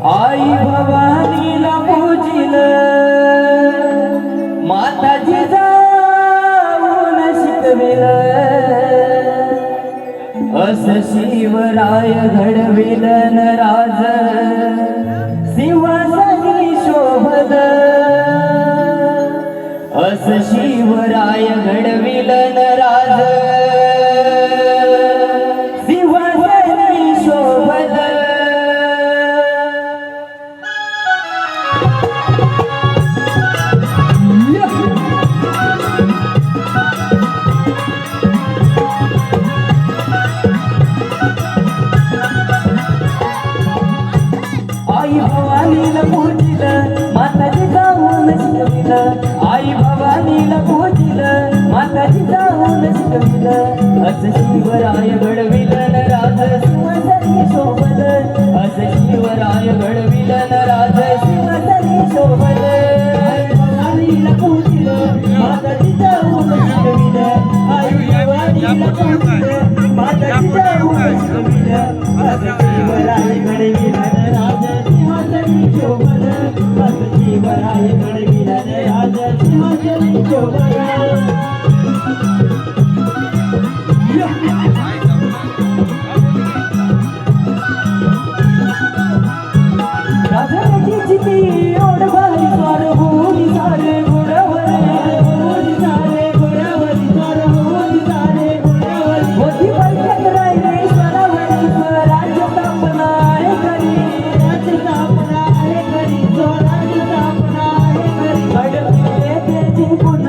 आई भवानीला पूजिल माताजी जाऊन शिकविल अस शिवराय घडविल राज सिंहासनी शोभल अस शिवराय घडविल राज सिंहासनी शोभल आई भवानीला पूजिल माताजी जाऊन शिकविल आई भवानीला पूजिल माताजी जाऊन शिकविल अस शिवराय घडविल राज सिंहासनी शोभल अस शिवराय घडविल राज सिंहासनी शोभल आई भवानीला पूजिल माताजी जाऊन शिकविल आई भवानीला पूजिल माताजी जाऊन शिकविल अस शिवराय घडविल राज सिंहासनी शोभल अस शिवराय घडविल राज सिंहासनी शोभल राजाची चिती ओढ भारी स्वार होली सारे घोड्यावरी होली सारे घोड्यावरी स्वार होली सारे घोड्यावरी होती बैठक राहिली स्वरावरी स्वराज्य स्थापना आहे करी राज्य स्थापना आहे करी स्वराज्य स्थापना आहे करी गडकिल्ले ते जिंकून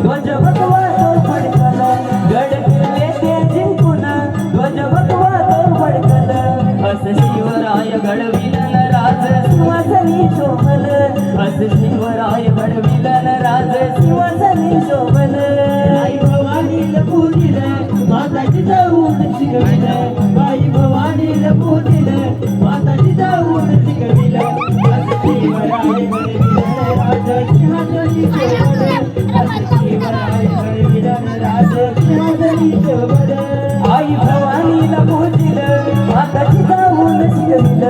ध्वज भगवा तो फडकल गडकिल्ले ते जिंकून ध्वज भगवा तो फडकल अस शिवराय घडविल राज सिंहासनी शोभल अस शिवराय घडविल राज सिंहासनी शोभल आई भवानीला पूजिल माताजी जाऊन शिकविल आई भवानीला पूजिल माताजी जाऊन शिकविल अस शिवराय घडविल राज सिंहासनी शोभल अस शिवराय घडविल राज सिंहासनी शोभल आई भवानीला पूजिल माताजी जाऊन शिकविल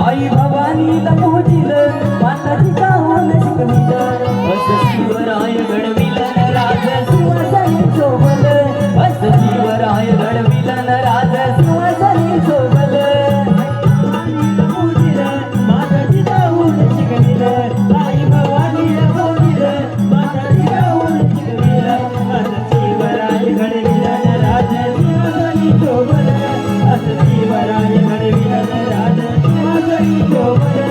आई भवानीला पूजिल माताजी जाऊन शिकविल अस शिवराय घडविल राज सिंहासनी शोभल अस शिवराय घडविल राज सिंहासनी शोभल भवानीला पूजिल माताजी जाऊन शिकविल आई भवानीला पूजिल माताजी जाऊन शिकविल अस शिवराय घडविल राज सिंहासनी शोभल अस शिवराय घडविल राज सिंहासनी शोभल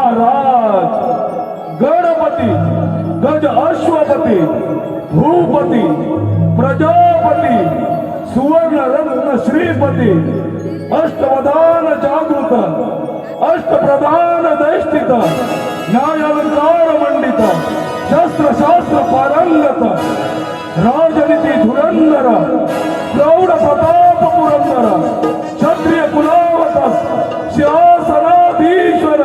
महाराज गणपती गज अश्वपती भूपती प्रजापती सुवर्ण रत्न श्रीपती अष्टवदान जागृत अष्टप्रधान दैष्टित न्यायालंकार मंडित शस्त्र शास्त्र पारंगत राजनीती धुरंधर प्रौढ प्रताप पुरंदर क्षत्रिय कुलावत सिंहासनाधीश्वर